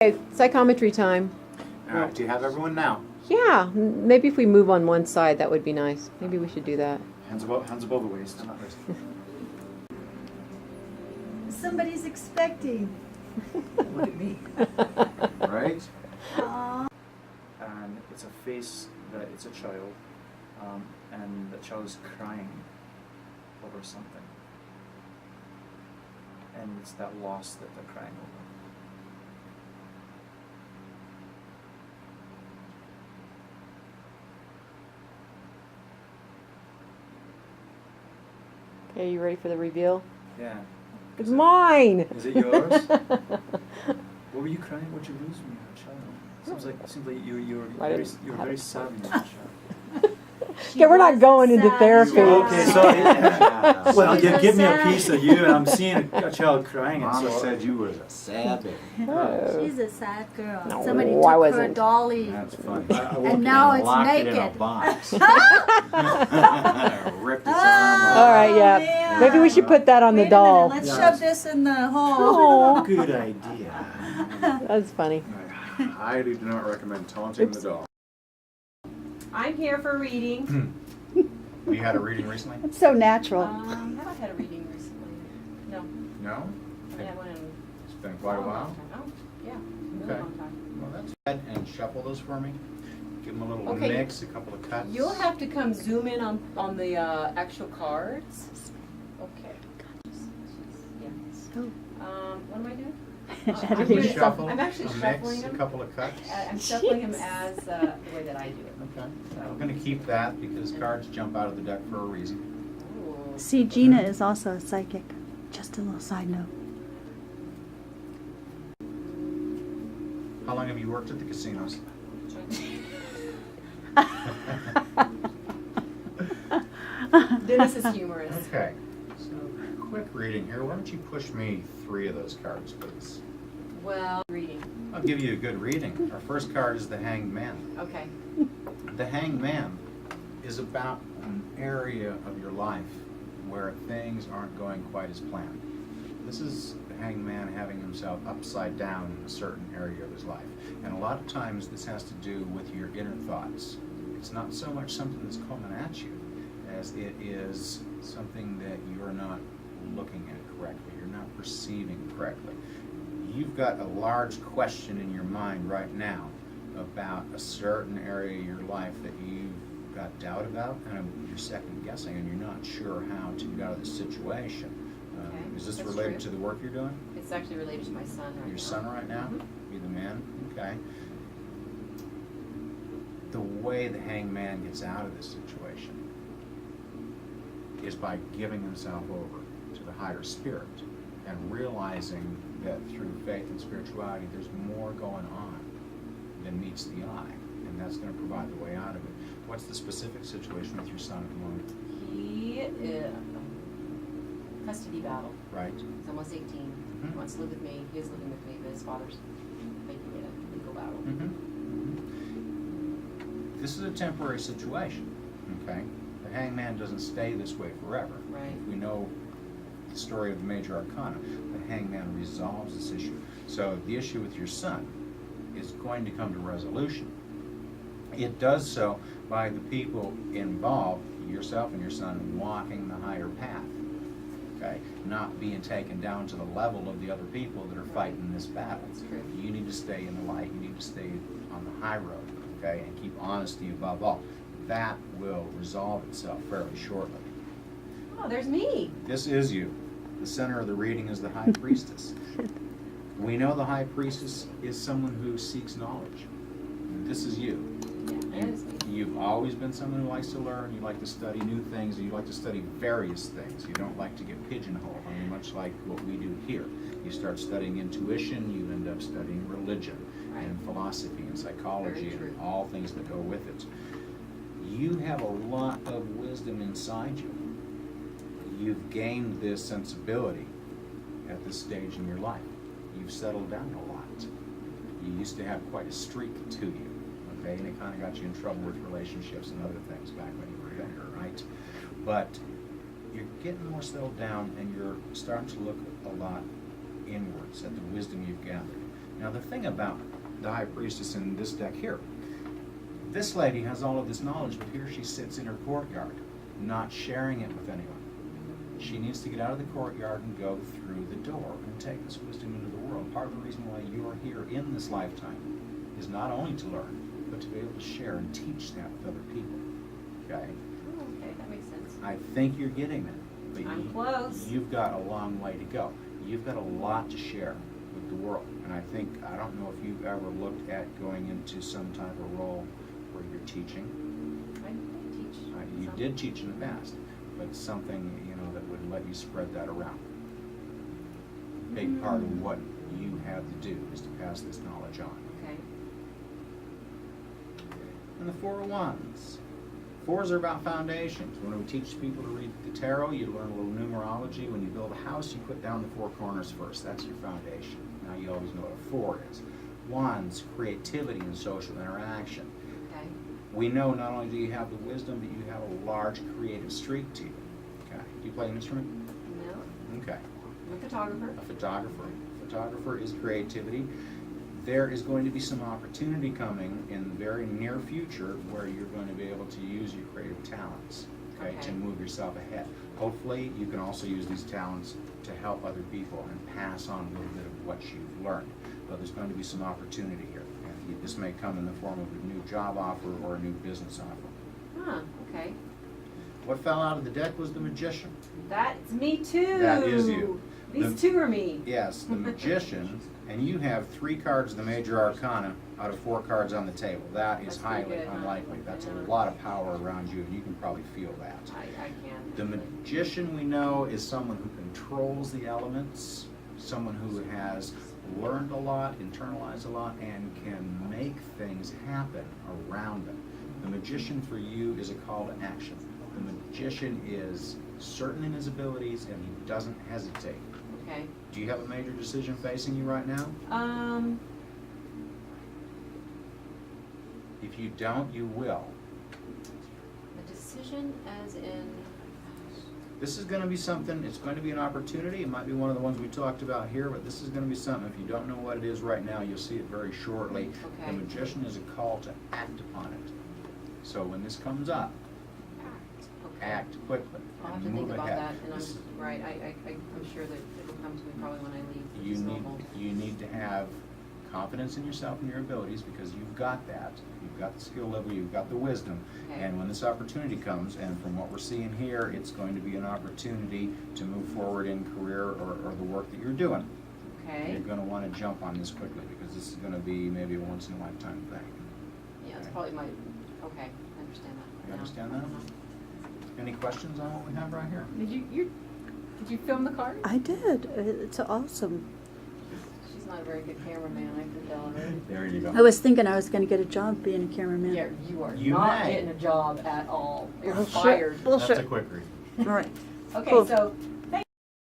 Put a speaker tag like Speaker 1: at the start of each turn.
Speaker 1: Okay, psychometry time.
Speaker 2: All right, do you have everyone now?
Speaker 1: Yeah, maybe if we move on one side, that would be nice. Maybe we should do that.
Speaker 2: Hands above the waist.
Speaker 3: Somebody's expecting.
Speaker 2: Look at me. Right?
Speaker 3: Aww.
Speaker 2: And it's a face that it's a child, and the child is crying over something. And it's that loss that they're crying over.
Speaker 1: Okay, you ready for the reveal?
Speaker 2: Yeah.
Speaker 1: It's mine!
Speaker 2: Is it yours? What were you crying? What'd you lose when you were a child? Seems like you were very sad when you were a child.
Speaker 1: Okay, we're not going into therapy.
Speaker 2: Okay, so well, you give me a piece of you, and I'm seeing a child crying. And
Speaker 4: Mama
Speaker 2: so
Speaker 4: said you was a sad baby.
Speaker 1: Oh.
Speaker 3: She's a sad girl.
Speaker 1: No,
Speaker 3: Somebody
Speaker 1: I
Speaker 3: took her
Speaker 1: wasn't.
Speaker 3: dolly.
Speaker 4: That's funny.
Speaker 3: And now it's
Speaker 4: Locked it in a
Speaker 3: naked.
Speaker 4: box. Ripped its
Speaker 3: Oh,
Speaker 4: arm
Speaker 1: All right, yeah.
Speaker 3: man.
Speaker 1: Maybe we should put that on
Speaker 3: Wait
Speaker 1: the
Speaker 3: a
Speaker 1: doll.
Speaker 3: minute, let's
Speaker 2: Yeah.
Speaker 3: shove this in the hole.
Speaker 1: Oh,
Speaker 4: Good idea.
Speaker 1: that's funny.
Speaker 4: I highly do not recommend taunting the doll.
Speaker 5: I'm here for reading.
Speaker 4: You had a reading recently?
Speaker 3: It's so natural.
Speaker 5: Have I had a reading recently? No.
Speaker 4: No?
Speaker 5: I went in
Speaker 4: It's been quite a while.
Speaker 5: Oh, yeah. Really
Speaker 4: Okay.
Speaker 5: long time.
Speaker 4: Well, that's good. And shuffle those for me. Give them a little
Speaker 5: Okay.
Speaker 4: mix, a couple of cuts.
Speaker 5: You'll have to come zoom in on the actual cards. Okay. Yeah. What am I doing?
Speaker 4: Give me a shuffle,
Speaker 5: I'm actually
Speaker 4: a
Speaker 5: shuffling
Speaker 4: mix, a
Speaker 5: them.
Speaker 4: couple of cuts.
Speaker 5: I'm shuffling them as the way that I do it.
Speaker 4: Okay. We're going to keep that because cards jump out of the deck for a reason.
Speaker 5: Ooh.
Speaker 6: See, Gina is also a psychic. Just a little side note.
Speaker 4: How long have you worked at the casinos?
Speaker 5: Dennis is humorous.
Speaker 4: Okay. So, quick reading here. Why don't you push me 3 of those cards, please?
Speaker 5: Well, reading.
Speaker 4: I'll give you a good reading. Our first card is the Hanged Man.
Speaker 5: Okay.
Speaker 4: The Hanged Man is about an area of your life where things aren't going quite as planned. This is the Hanged Man having himself upside down in a certain area of his life. And a lot of times this has to do with your inner thoughts. It's not so much something that's coming at you as it is something that you're not looking at correctly, you're not perceiving correctly. You've got a large question in your mind right now about a certain area of your life that you've got doubt about, and you're second guessing, and you're not sure how to get out of the situation.
Speaker 5: Okay,
Speaker 4: Is this
Speaker 5: that's
Speaker 4: related
Speaker 5: true.
Speaker 4: to the work you're doing?
Speaker 5: It's actually related to my son right now.
Speaker 4: Your son right now?
Speaker 5: Mhm.
Speaker 4: Be the man? Okay. The way the Hanged Man gets out of this situation is by giving himself over to the higher spirit and realizing that through faith and spirituality there's more going on than meets the eye, and that's going to provide the way out of it. What's the specific situation with your son at the moment?
Speaker 5: He is custody battle.
Speaker 4: Right?
Speaker 5: He's almost 18.
Speaker 4: Mhm.
Speaker 5: He wants to live with me. He is living with me, but his father's making it a legal battle.
Speaker 4: This is a temporary situation, okay? The Hanged Man doesn't stay this way forever.
Speaker 5: Right.
Speaker 4: If we know the story of the Major Arcana, the Hanged Man resolves this issue. So the issue with your son is going to come to resolution. It does so by the people involved, yourself and your son, walking the higher path, okay? Not being taken down to the level of the other people that are fighting this battle.
Speaker 5: That's true.
Speaker 4: You need to stay in the light, you need to stay on the high road, okay? And keep honesty above all. That will resolve itself fairly shortly.
Speaker 5: Oh, there's me.
Speaker 4: This is you. The center of the reading is the High Priestess. We know the High Priestess is someone who seeks knowledge. This is you.
Speaker 5: Yeah, that is me.
Speaker 4: You've always been someone who likes to learn, you like to study new things, and you like to study various things. You don't like to get pigeonholed. I mean, much like what we do here. You start studying intuition, you end up studying religion
Speaker 5: Right.
Speaker 4: and philosophy and psychology
Speaker 5: Very true.
Speaker 4: and all things that go with it. You have a lot of wisdom inside you. You've gained this sensibility at this stage in your life. You've settled down a lot. You used to have quite a streak to you, okay? And it kind of got you in trouble with relationships and other things back when you were younger, right? But you're getting more settled down and you're starting to look a lot inwards at the wisdom you've gathered. Now the thing about the High Priestess in this deck here, this lady has all of this knowledge, but here she sits in her courtyard, not sharing it with anyone. She needs to get out of the courtyard and go through the door and take this wisdom into the world. Part of the reason why you're here in this lifetime is not only to learn, but to be able to share and teach that with other people. Okay?
Speaker 5: Oh, okay, that makes sense.
Speaker 4: I think you're getting it. But
Speaker 5: I'm close.
Speaker 4: You've got a long way to go. You've got a lot to share with the world. And I don't know if you've ever looked at going into some type of role where you're teaching.
Speaker 5: I teach.
Speaker 4: You
Speaker 5: some.
Speaker 4: did teach in the past, but something, that would let you spread that around. A big part of what you have to do is to pass this knowledge on.
Speaker 5: Okay.
Speaker 4: And the Four of Wands. Fours are about foundations. When we teach people to read the tarot, you learn a little numerology. When you build a house, you put down the four corners first. That's your foundation. Now you always know what a four is. Wands, creativity and social interaction.
Speaker 5: Okay.
Speaker 4: We know not only do you have the wisdom, but you have a large creative streak to you. Okay. Do you play an instrument?
Speaker 5: No.
Speaker 4: Okay.
Speaker 5: I'm a photographer.
Speaker 4: A photographer. Photographer is creativity. There is going to be some opportunity coming in the very near future where you're going to be able to use your creative talents, okay, to move yourself ahead. Hopefully, you can also use these talents to help other people and pass on a little bit of what you've learned. But there's going to be some opportunity here. And this may come in the form of a new job offer or a new business offer.
Speaker 5: Huh, okay.
Speaker 4: What fell out of the deck was the Magician.
Speaker 5: That's me too.
Speaker 4: That is you.
Speaker 5: These two are me.
Speaker 4: Yes, the Magician, and you have 3 cards of the Major Arcana out of 4 cards on the table. That is
Speaker 5: That's pretty
Speaker 4: highly
Speaker 5: good, huh?
Speaker 4: unlikely. That's a
Speaker 5: Yeah.
Speaker 4: lot of power around you, and you can probably feel that.
Speaker 5: I can.
Speaker 4: The Magician, we know, is someone who controls the elements, someone who has learned a lot, internalized a lot, and can make things happen around them. The Magician for you is a call to action. The Magician is certain in his abilities, and he doesn't hesitate.
Speaker 5: Okay.
Speaker 4: Do you have a major decision facing you right now? If you don't, you will.
Speaker 5: A decision as in.
Speaker 4: This is going to be something, it's going to be an opportunity. It might be one of the ones we talked about here, but this is going to be something. If you don't know what it is right now, you'll see it very shortly.
Speaker 5: Okay.
Speaker 4: The Magician is a call to act upon it. So when this comes up,
Speaker 5: Okay.
Speaker 4: act quickly
Speaker 5: I'll have
Speaker 4: and
Speaker 5: to
Speaker 4: move
Speaker 5: think about
Speaker 4: ahead.
Speaker 5: that, and
Speaker 4: This-
Speaker 5: I'm right. I'm sure that it will come to me probably when I leave. which
Speaker 4: You
Speaker 5: is
Speaker 4: need,
Speaker 5: normal.
Speaker 4: you need to have confidence in yourself and your abilities because you've got that. You've got the skill level, you've got the wisdom.
Speaker 5: Okay.
Speaker 4: And when this opportunity comes, and from what we're seeing here, it's going to be an opportunity to move forward in career or the work that you're doing.
Speaker 5: Okay.
Speaker 4: You're going to want to jump on this quickly because this is going to be maybe a once in a lifetime thing.
Speaker 5: Yeah, it's
Speaker 4: Okay.
Speaker 5: probably my. Okay, I understand that.
Speaker 4: You
Speaker 5: now.
Speaker 4: understand that? Any questions on what we have right here?
Speaker 5: Did you film the card?
Speaker 6: I did. It's awesome.
Speaker 5: She's not a very good cameraman. I can tell already.
Speaker 4: There you go.
Speaker 6: I was thinking I was going to get a job being a cameraman.
Speaker 5: Yeah, you are
Speaker 4: You
Speaker 5: not
Speaker 4: may.
Speaker 5: getting a job at all. You're
Speaker 6: Bullshit.
Speaker 5: fired.
Speaker 6: Bullshit.
Speaker 4: quick read.
Speaker 6: All right.
Speaker 5: Okay,
Speaker 6: Cool.
Speaker 5: so